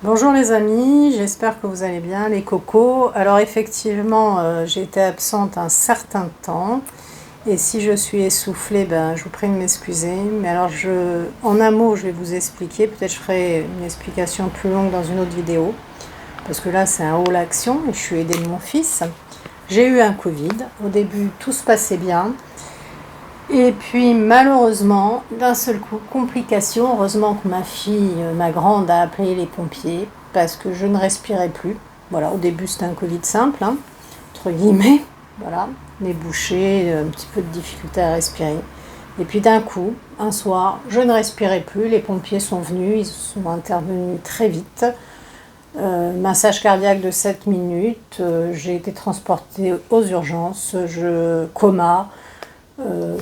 Bonjour les amis, j'espère que vous allez bien, les cocos. Alors effectivement, j'ai été absente un certain temps et si je suis essoufflée, je vous prie de m'excuser. Mais alors en un mot, je vais vous expliquer, peut-être je ferai une explication plus longue dans une autre vidéo parce que là c'est un haul action et je suis aidée de mon fils. J'ai eu un Covid, au début tout se passait bien. Et puis malheureusement, d'un seul coup, complication. Heureusement que ma fille, ma grande, a appelé les pompiers parce que je ne respirais plus. Voilà, au début c'était un Covid simple, entre guillemets. Voilà, les bouchées, un petit peu de difficulté à respirer. Et puis d'un coup, un soir, je ne respirais plus. Les pompiers sont venus, ils sont intervenus très vite. Massage cardiaque de 7 minutes. J'ai été transportée aux urgences. Coma.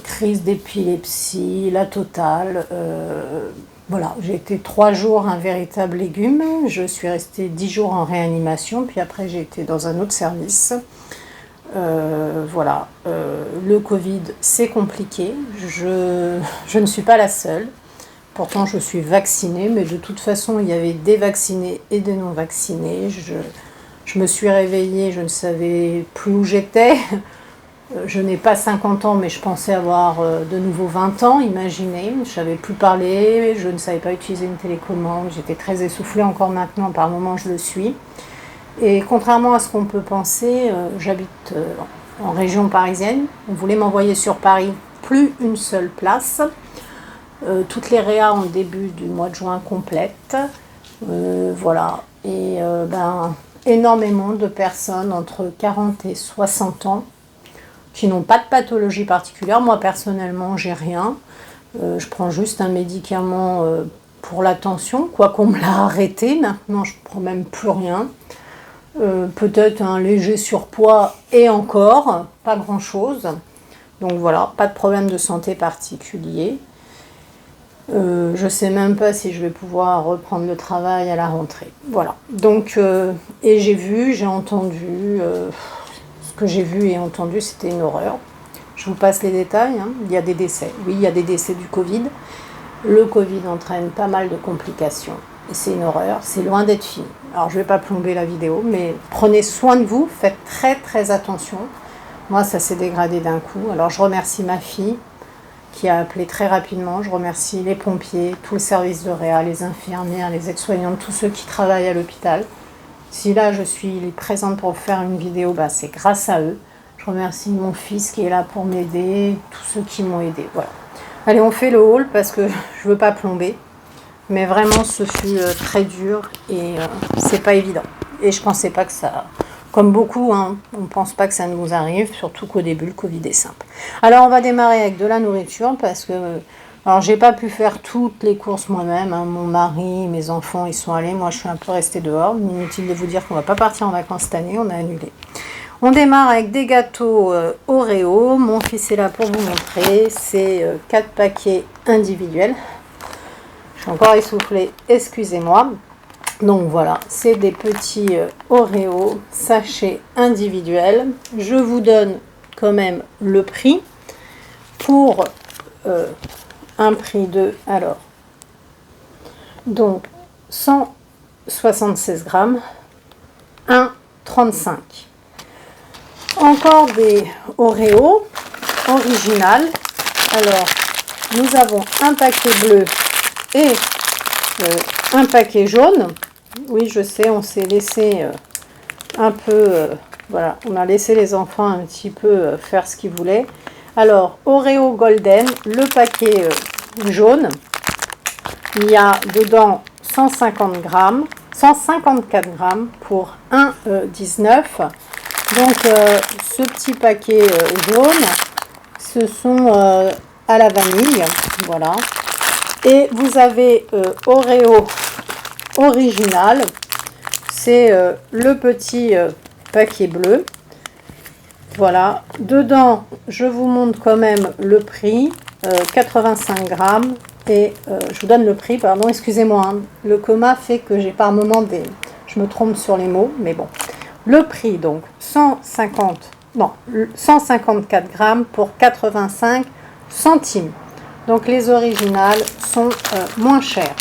Crise d'épilepsie, la totale. Voilà, j'ai été 3 jours un véritable légume. Je suis restée 10 jours en réanimation, puis après j'ai été dans un autre service. Voilà, le Covid, c'est compliqué. Je ne suis pas la seule. Pourtant, je suis vaccinée, mais de toute façon, il y avait des vaccinés et des non-vaccinés. Je me suis réveillée, je ne savais plus où j'étais. Je n'ai pas 50 ans, mais je pensais avoir de nouveau 20 ans, imaginez. Je ne savais plus parler, je ne savais pas utiliser une télécommande, j'étais très essoufflée encore maintenant, par moments je le suis. Et contrairement à ce qu'on peut penser, j'habite en région parisienne. On voulait m'envoyer sur Paris, plus une seule place. Toutes les réas en début du mois de juin complètes. Voilà. Et énormément de personnes entre 40 et 60 ans qui n'ont pas de pathologie particulière. Moi, personnellement, j'ai rien. Je prends juste un médicament pour la tension, quoiqu'on me l'a arrêté. Maintenant, je ne prends même plus rien. Peut-être un léger surpoids et encore, pas grand-chose. Donc voilà, pas de problème de santé particulier. Je ne sais même pas si je vais pouvoir reprendre le travail à la rentrée. Voilà. Donc, et j'ai entendu... Ce que j'ai vu et entendu, c'était une horreur. Je vous passe les détails. Il y a des décès. Oui, il y a des décès du Covid. Le Covid entraîne pas mal de complications. Et c'est une horreur. C'est loin d'être fini. Alors, je ne vais pas plomber la vidéo, mais prenez soin de vous. Faites très, très attention. Moi, ça s'est dégradé d'un coup. Alors, je remercie ma fille qui a appelé très rapidement. Je remercie les pompiers, tout le service de réa, les infirmières, les aides-soignantes, tous ceux qui travaillent à l'hôpital. Si là je suis présente pour faire une vidéo, c'est grâce à eux. Je remercie mon fils qui est là pour m'aider, tous ceux qui m'ont aidé. Voilà. Allez, on fait le haul parce que je veux pas plomber. Mais vraiment, ce fut très dur et c'est pas évident. Et je pensais pas que ça... Comme beaucoup, on ne pense pas que ça nous arrive, surtout qu'au début, le Covid est simple. Alors, on va démarrer avec de la nourriture parce que... Alors, j'ai pas pu faire toutes les courses moi-même. Mon mari, mes enfants, ils sont allés. Moi, je suis un peu restée dehors. Inutile de vous dire qu'on va pas partir en vacances cette année. On a annulé. On démarre avec des gâteaux Oreo. Mon fils est là pour vous montrer. C'est 4 paquets individuels. Je suis encore essoufflée. Excusez-moi. Donc voilà, c'est des petits Oreo sachets individuels. Je vous donne quand même le prix pour... un prix de, alors, donc 176 grammes, 1,35. Encore des Oreo originales. Alors, nous avons un paquet bleu et un paquet jaune. Oui, je sais, on s'est laissé un peu, voilà, on a laissé les enfants un petit peu faire ce qu'ils voulaient. Alors, Oreo Golden, le paquet jaune, il y a dedans 150 grammes, 154 grammes pour 1,19. Donc, ce petit paquet jaune, ce sont à la vanille, voilà. Et vous avez Oreo original, c'est le petit paquet bleu. Voilà, dedans, je vous montre quand même le prix, 85 grammes, et je vous donne le prix, pardon, excusez-moi, le coma fait que j'ai par moments je me trompe sur les mots, mais bon. Le prix, donc, 154 grammes pour 85 centimes. Donc, les originales sont moins chères.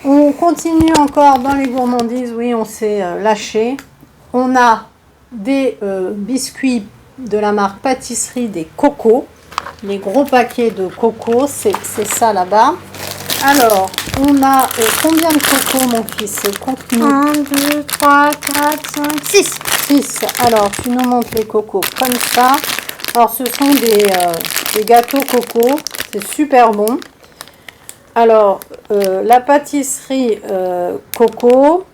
On continue encore dans les gourmandises. Oui, on s'est lâché. On a des biscuits de la marque Pâtisserie des Cocos. Les gros paquets de coco, c'est ça là-bas. Alors, on a combien de cocos, mon fils? Compte-nous. 1, 2, 3, 4, 5, 6. 6. Alors, tu nous montres les cocos comme ça. Alors, ce sont des gâteaux coco. C'est super bon. Alors, la pâtisserie coco.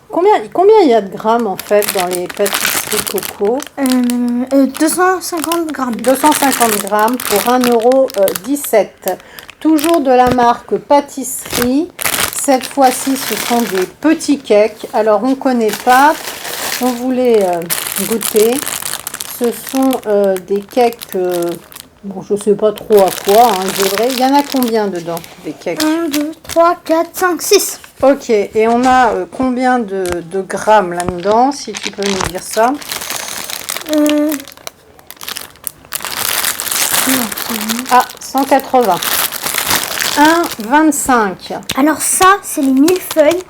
Combien il y a de grammes, en fait, dans les pâtisseries coco? 250 grammes. 250 grammes pour 1,17 €. Toujours de la marque Pâtisserie. Cette fois-ci, ce sont des petits cakes. Alors, on ne connaît pas. On voulait goûter. Ce sont des cakes, bon, je ne sais pas trop à quoi. Hein, je dirais. Il y en a combien dedans, des cakes? 1, 2, 3, 4, 5, 6. Ok. Et on a combien de grammes là-dedans, si tu peux nous dire ça? Ah, 180. 1,25. Alors ça, c'est les millefeuilles.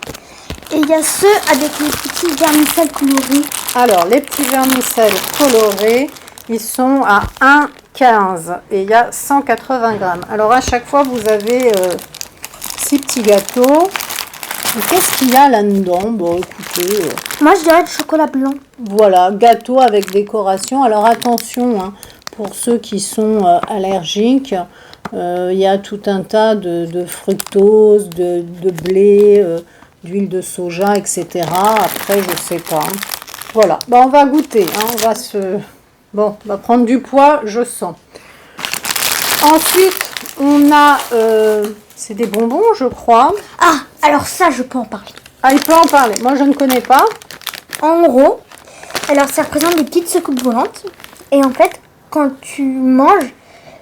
Et il y a ceux avec les petits vermicelles colorés. Alors, les petits vermicelles colorés, ils sont à 1,15 et il y a 180 grammes. Alors, à chaque fois, vous avez 6 petits gâteaux. Qu'est-ce qu'il y a là-dedans? Bon, écoutez, Moi, je dirais le chocolat blanc. voilà, gâteau avec décoration. Alors, attention, hein, pour ceux qui sont allergiques, il y a tout un tas de fructose, de blé, d'huile de soja, etc. Après, je sais pas. Voilà, bah, on va goûter. Hein, Bon, on va prendre du poids, je sens. Ensuite, on a... c'est des bonbons, je crois. Ah, alors ça, je peux en parler. Ah, il peut en parler. Moi, je ne connais pas. En gros, alors ça représente des petites secoupes volantes. Et en fait, quand tu manges,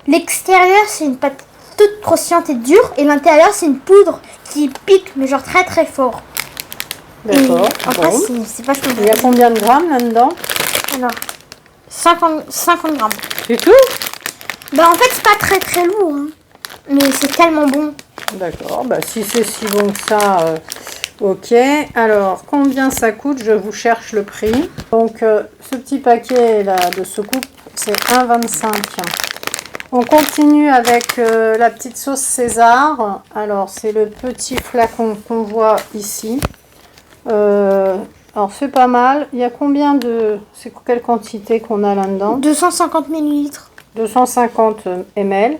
l'extérieur, c'est une pâte toute croustillante et dure. Et l'intérieur, c'est une poudre qui pique, mais genre très très fort. D'accord. Après, Bon. c'est vachement Il y a combien de grammes là-dedans? Alors, 50 grammes. C'est tout? Bah en fait, c'est pas très très lourd. Hein. Mais c'est tellement bon. D'accord. Bah, si c'est si bon que ça, ok. Alors, combien ça coûte? Je vous cherche le prix. Donc, ce petit paquet là de secoupes, c'est 1,25 €. On continue avec la petite sauce César. Alors, c'est le petit flacon qu'on voit ici. Alors, c'est pas mal. Il y a combien de... C'est quelle quantité qu'on a là-dedans? 250 millilitres. 250 ml.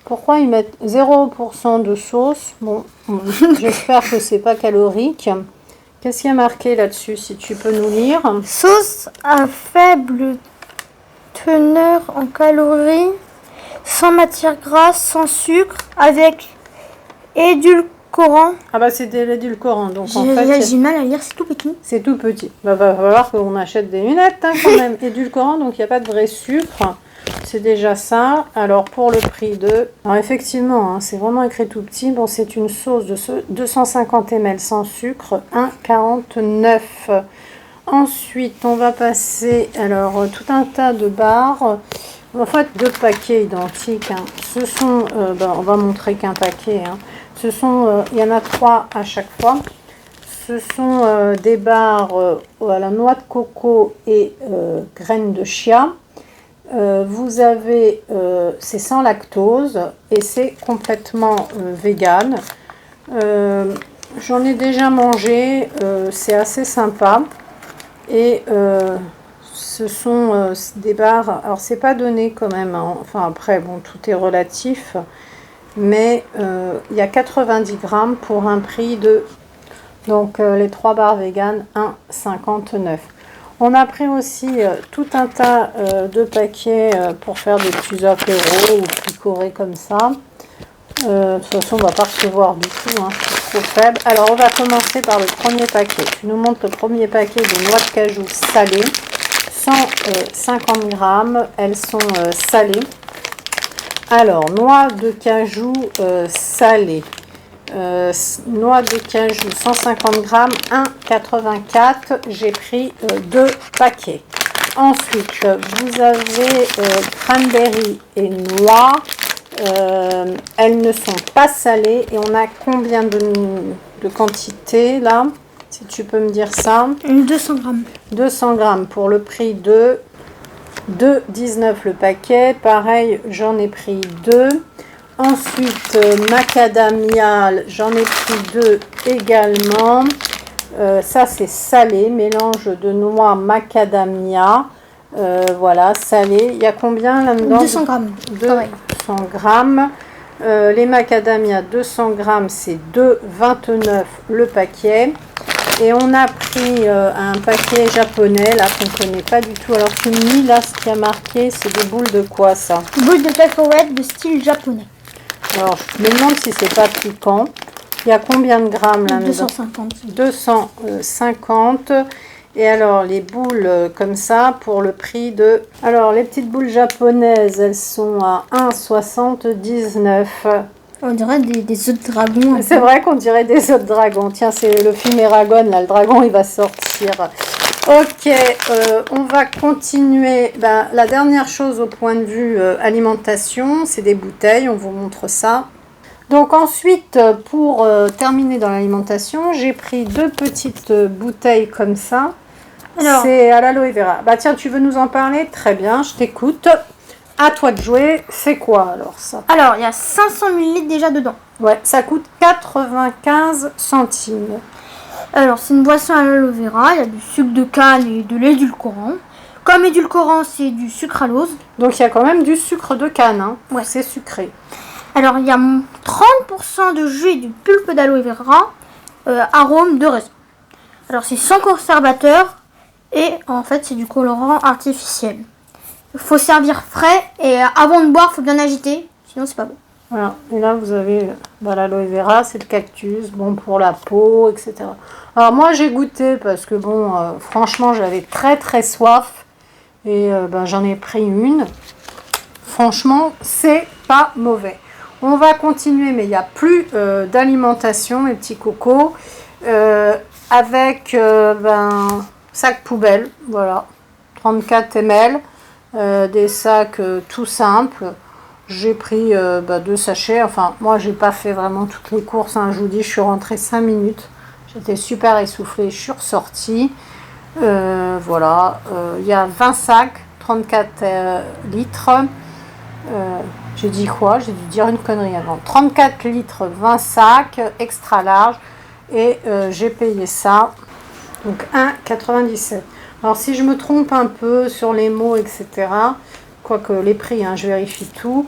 Pourquoi ils mettent 0% de sauce? Bon, j'espère que c'est pas calorique. Qu'est-ce qu'il y a marqué là-dessus, si tu peux nous lire? Sauce à faible teneur en calories, sans matière grasse, sans sucre, avec édulcorant. Ah bah c'est de l'édulcorant, donc en fait J'ai mal à lire, c'est tout petit. c'est tout petit. Bah, va falloir qu'on achète des lunettes hein, quand même. Édulcorant, donc il n'y a pas de vrai sucre. C'est déjà ça. Alors pour le prix de... Alors effectivement, hein, c'est vraiment écrit tout petit. Bon, c'est une sauce de 250 ml sans sucre, 1,49 €. Ensuite, on va passer alors tout un tas de barres. En fait, 2 paquets identiques. Hein. Ce sont, on va montrer qu'un paquet. Hein. Ce sont, il y en a 3 à chaque fois. Ce sont des barres à la noix de coco et graines de chia. Vous avez, c'est sans lactose et c'est complètement vegan. J'en ai déjà mangé, c'est assez sympa. Et ce sont des barres, alors c'est pas donné quand même, hein. Enfin après, bon, tout est relatif. Mais il y a 90 grammes pour un prix de... Donc les 3 barres vegan, 1,59 €. On a pris aussi tout un tas de paquets pour faire des petits apéros ou picorer comme ça. De toute façon, on ne va pas recevoir du tout, hein, c'est trop faible. Alors, on va commencer par le premier paquet. Tu nous montres le premier paquet de noix de cajou salées. 150 grammes, elles sont salées. Alors, noix de cajou salée. Noix de cajou 150 grammes, 1,84 €. J'ai pris 2 paquets. Ensuite, vous avez cranberry et noix. Elles ne sont pas salées. Et on a combien de quantité là? Si tu peux me dire ça. 200 grammes. 200 grammes pour le prix de 2,19 le paquet. Pareil, j'en ai pris 2. Ensuite, macadamia, j'en ai pris 2 également. Ça, c'est salé, mélange de noix macadamia. Voilà, salé. Il y a combien là-dedans? 200 grammes. 200 grammes. Les macadamia, 200 grammes, c'est 2,29 le paquet. Et on a pris un paquet japonais, là, qu'on ne connaît pas du tout. Alors, tu me dis, là, ce qui a marqué, c'est des boules de quoi, ça? Boules de cacahuètes de style japonais. Alors, je me demande si c'est pas piquant. Il y a combien de grammes là? 250. 250. Et alors, les boules comme ça, pour le prix de... Alors, les petites boules japonaises, elles sont à 1,79. On dirait des œufs de dragon. C'est vrai qu'on dirait des œufs de dragon. Tiens, c'est le film Eragon, là, le dragon, il va sortir. Ok, on va continuer. Ben, la dernière chose au point de vue alimentation, c'est des bouteilles. On vous montre ça. Donc ensuite, pour terminer dans l'alimentation, j'ai pris 2 petites bouteilles comme ça. C'est à l'aloe vera. Bah tiens, tu veux nous en parler? Très bien, je t'écoute. À toi de jouer. C'est quoi alors ça? Alors, il y a 500 ml déjà dedans. Ouais, ça coûte 95 centimes. Alors, c'est une boisson à l'aloe vera. Il y a du sucre de canne et de l'édulcorant. Comme édulcorant, c'est du sucralose. Donc il y a quand même du sucre de canne. Hein. Ouais. C'est sucré. Alors, il y a 30% de jus et du pulpe d'aloe vera, arôme de raisin. Alors, c'est sans conservateur et en fait, c'est du colorant artificiel. Il faut servir frais et avant de boire, il faut bien agiter, sinon c'est pas bon. Voilà, et là vous avez l'aloe vera, c'est le cactus, bon pour la peau, etc. Alors moi j'ai goûté parce que bon, franchement j'avais très très soif et j'en ai pris une. Franchement, c'est pas mauvais. On va continuer, mais il n'y a plus d'alimentation, mes petits cocos, avec sac poubelle, voilà, 34 ml, des sacs tout simples. J'ai pris 2 sachets, enfin moi j'ai pas fait vraiment toutes les courses, hein. Je vous dis, je suis rentrée 5 minutes, j'étais super essoufflée, je suis ressortie. Voilà, il y a 20 sacs, 34 litres. J'ai dit quoi? J'ai dû dire une connerie avant. 34 litres, 20 sacs, extra large. Et j'ai payé ça. Donc 1,97. Alors si je me trompe un peu sur les mots, etc. Quoique les prix, hein, je vérifie tout.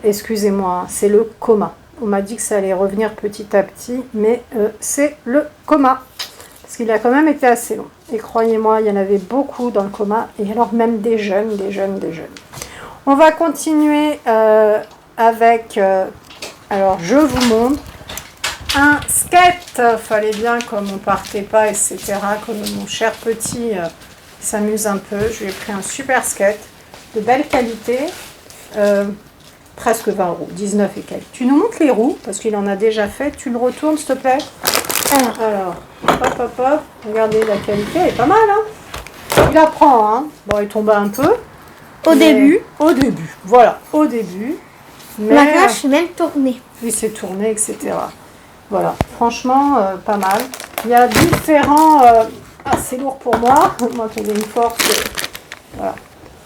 Excusez-moi, c'est le coma. On m'a dit que ça allait revenir petit à petit. Mais c'est le coma. Parce qu'il a quand même été assez long. Et croyez-moi, il y en avait beaucoup dans le coma. Et alors même des jeunes. On va continuer avec, alors je vous montre, un skate. Fallait bien, comme on partait pas, etc., comme mon cher petit s'amuse un peu, je lui ai pris un super skate, de belle qualité, presque 20 roues, 19 et quelques. Tu nous montres les roues, parce qu'il en a déjà fait, tu le retournes s'il te plaît. Alors, hop, regardez la qualité, elle est pas mal, hein. Il apprend, hein. Bon, il tombe un peu. Au début, voilà, au début. Mais maintenant, je suis même tournée. il s'est tourné, etc. Voilà, franchement, pas mal. Il y a différents... c'est lourd pour moi. Moi qui ai une force. Voilà.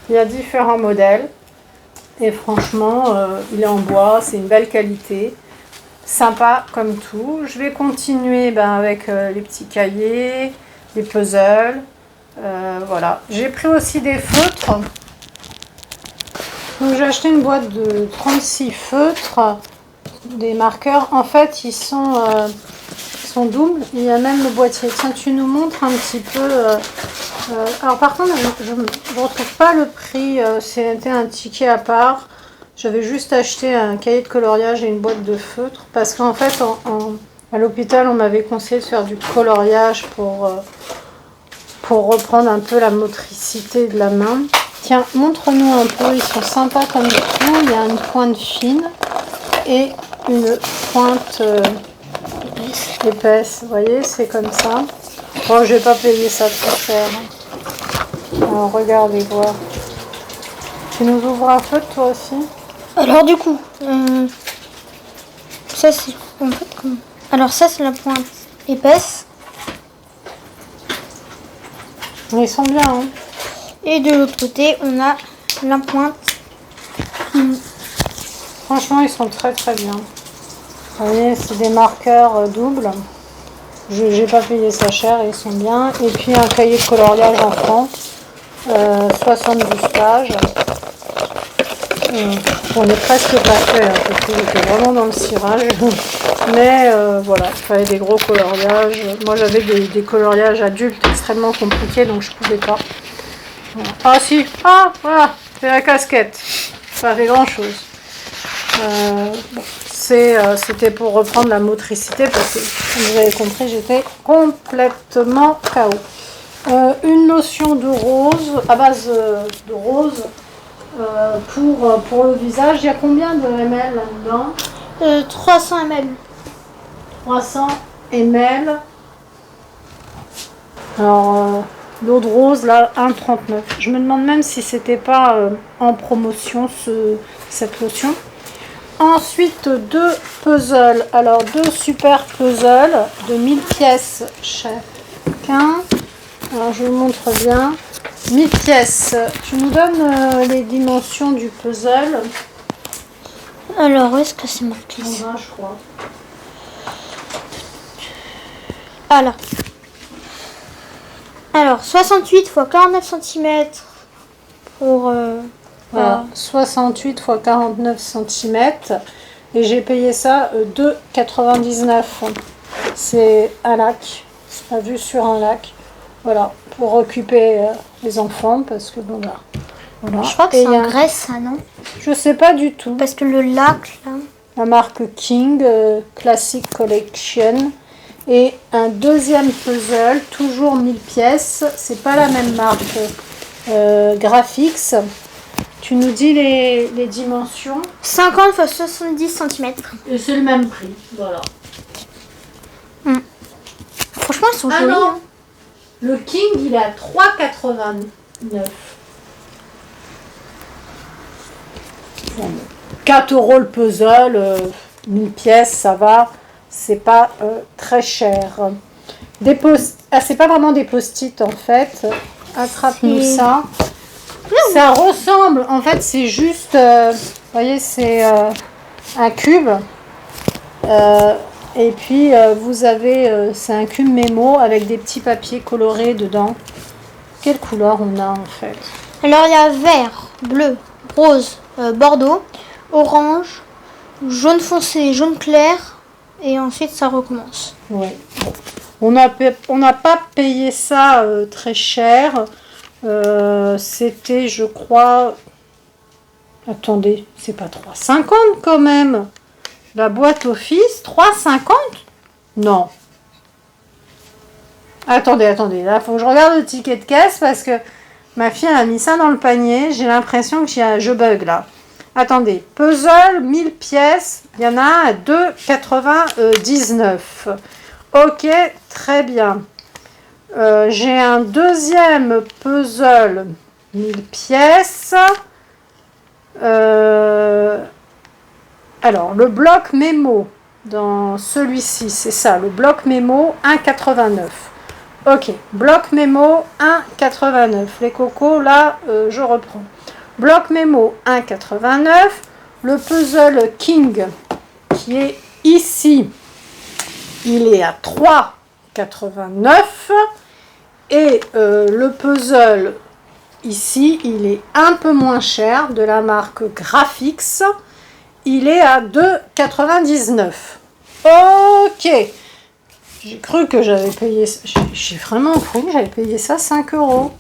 Il y a différents modèles. Et franchement, il est en bois, c'est une belle qualité. Sympa comme tout. Je vais continuer avec les petits cahiers, les puzzles. Voilà. J'ai pris aussi des feutres. Donc j'ai acheté une boîte de 36 feutres, des marqueurs. En fait, ils sont doubles. Il y a même le boîtier. Tiens, tu nous montres un petit peu. Alors par contre, je ne retrouve pas le prix. C'était un ticket à part. J'avais juste acheté un cahier de coloriage et une boîte de feutres. Parce qu'en fait, à l'hôpital, on m'avait conseillé de faire du coloriage pour reprendre un peu la motricité de la main. Tiens, montre-nous un peu, ils sont sympas comme tout. Il y a une pointe fine et une pointe épaisse. Vous voyez, c'est comme ça. Bon, je vais pas payer ça trop cher. Alors, regardez, voir. Tu nous ouvres un feutre, toi aussi? Alors du coup, ça c'est en fait comment? Alors ça c'est la pointe épaisse. Ils sont bien, hein. Et de l'autre côté, on a la pointe. Franchement, ils sont très très bien. Vous voyez, c'est des marqueurs doubles. Je n'ai pas payé ça cher et ils sont bien. Et puis un cahier de coloriage enfant. 72 pages. On est presque pas fait, hein, parce que j'étais vraiment dans le cirage. Mais voilà, il fallait des gros coloriages. Moi j'avais des coloriages adultes extrêmement compliqués, donc je pouvais pas. Voilà. Ah si, ah voilà, c'est la casquette. Ça fait grand chose. Bon, c'était pour reprendre la motricité parce que, comme vous avez compris, j'étais complètement KO. Une lotion de rose, à base de rose, pour le visage. Il y a combien de ml là-dedans? 300 ml. 300 ml. Alors, l'eau de rose, là, 1,39. Je me demande même si c'était pas en promotion cette lotion. Ensuite, 2 puzzles. Alors, 2 super puzzles de 1000 pièces chacun. Alors, je vous montre bien. 1000 pièces. Tu nous donnes les dimensions du puzzle? Alors, où est-ce que c'est marqué? En 20, je crois. Alors 68 x 49 cm pour... Voilà, 68 x 49 cm. Et j'ai payé ça 2,99. C'est un lac. C'est pas vu sur un lac. Voilà, pour occuper les enfants. Parce que bon, là. Voilà. Je crois que c'est en Grèce, ça, non? Je sais pas du tout. Parce que le lac, là... La marque King Classic Collection. Et un deuxième puzzle, toujours 1000 pièces. C'est pas la même marque. Graphics. Tu nous dis les dimensions. 50 x 70 cm. Et c'est le même prix. Voilà. Franchement, ils sont Ah jolis. non. Hein. Le King, il est à 3,89. Bon, 4 € le puzzle. 1000 pièces, ça va. C'est pas très cher. C'est pas vraiment des post-it en fait. Attrape-nous ça. Ça ressemble, en fait, c'est juste, vous voyez, c'est un cube. Et puis, vous avez, c'est un cube mémo avec des petits papiers colorés dedans. Quelle couleur on a, en fait? Alors, il y a vert, bleu, rose, bordeaux, orange, jaune foncé, jaune clair. Et ensuite, ça recommence. Ouais. On n'a pas payé ça très cher. C'était, je crois... Attendez, c'est pas 3,50 quand même. La boîte Office, 3,50? Non. Attendez. Là, il faut que je regarde le ticket de caisse parce que ma fille a mis ça dans le panier. J'ai l'impression que je bug là. Attendez. Puzzle, 1000 pièces. Il y en a un à 2,99. Ok, très bien. J'ai un deuxième puzzle 1000 pièces. Alors, le bloc mémo dans celui-ci, c'est ça, le bloc mémo 1,89. Ok, bloc mémo 1,89. Les cocos, là, je reprends. Bloc mémo 1,89. Le puzzle King qui est ici, il est à 3,89. Et le puzzle ici, il est un peu moins cher, de la marque Graphics. Il est à 2,99. Ok. J'ai cru que j'avais payé... J'ai vraiment cru que j'avais payé ça 5 €.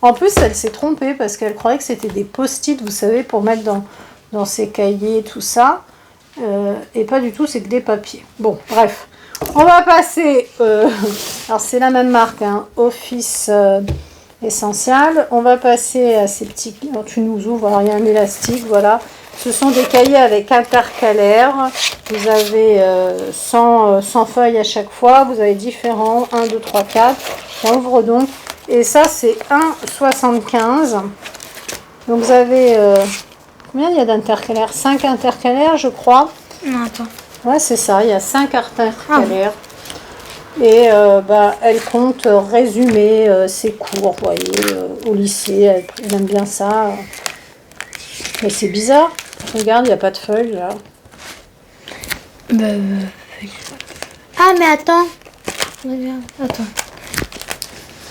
En plus, elle s'est trompée parce qu'elle croyait que c'était des post-it, vous savez, pour mettre dans ses cahiers, tout ça. Et pas du tout, c'est que des papiers. Bon, bref. On va passer... alors, c'est la même marque, hein, Office Essential. On va passer à ces petits... Alors, tu nous ouvres, alors il y a un élastique, voilà. Ce sont des cahiers avec intercalaires. Vous avez 100 feuilles à chaque fois. Vous avez différents, 1, 2, 3, 4. On ouvre donc. Et ça, c'est 1,75. Donc, vous avez Combien il y a d'intercalaires? 5 intercalaires, je crois. Non, attends. Ouais, c'est ça, il y a 5 intercalaires. Et elle compte résumer ses cours, vous voyez, au lycée. Elle aime bien ça. Mais c'est bizarre. Regarde, il n'y a pas de feuilles, là. Ah, mais attends. Regarde, attends.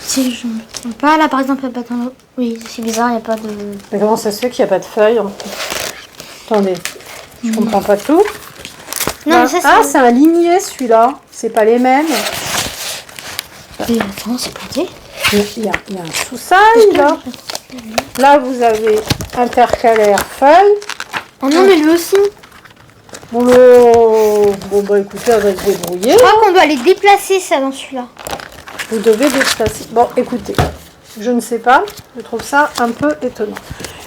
Si je me trompe pas, là, par exemple, il n'y a pas de... Oui, c'est bizarre, il n'y a pas de... Mais comment ça se fait qu'il n'y a pas de feuilles? Attendez, je comprends pas tout. Non, mais ça, c'est un ligné, celui-là. C'est pas les mêmes. Et attends, c'est planté. Il y a un sous-sail, là. Là, vous avez intercalaire feuille. Oh non, mais lui aussi. Bon, écoutez, on va se débrouiller. Je crois qu'on doit les déplacer, ça, dans celui-là. Vous devez déplacer. Bon, écoutez, je ne sais pas. Je trouve ça un peu étonnant.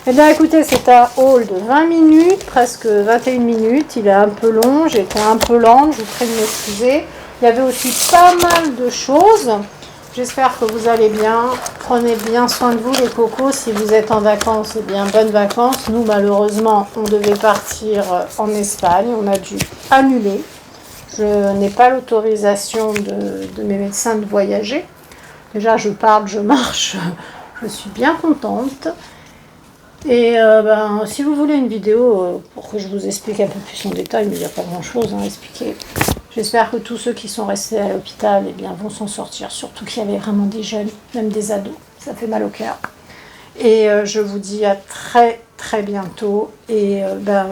Eh bien, écoutez, c'est un haul de 20 minutes, presque 21 minutes. Il est un peu long, j'ai été un peu lente, je vous prie de m'excuser. Il y avait aussi pas mal de choses. J'espère que vous allez bien. Prenez bien soin de vous, les cocos. Si vous êtes en vacances, eh bien, bonnes vacances. Nous, malheureusement, on devait partir en Espagne. On a dû annuler. Je n'ai pas l'autorisation de mes médecins de voyager. Déjà, je parle, je marche. Je suis bien contente. Et si vous voulez une vidéo pour que je vous explique un peu plus en détail, mais il n'y a pas grand-chose à expliquer. J'espère que tous ceux qui sont restés à l'hôpital vont s'en sortir, surtout qu'il y avait vraiment des jeunes, même des ados. Ça fait mal au cœur. Et je vous dis à très très bientôt. Et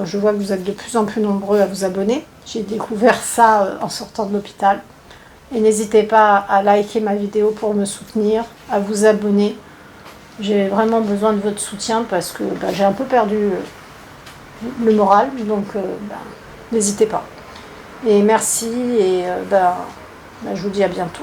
je vois que vous êtes de plus en plus nombreux à vous abonner. J'ai découvert ça en sortant de l'hôpital. Et n'hésitez pas à liker ma vidéo pour me soutenir, à vous abonner. J'ai vraiment besoin de votre soutien parce que j'ai un peu perdu le moral. Donc n'hésitez pas. Et merci et je vous dis à bientôt.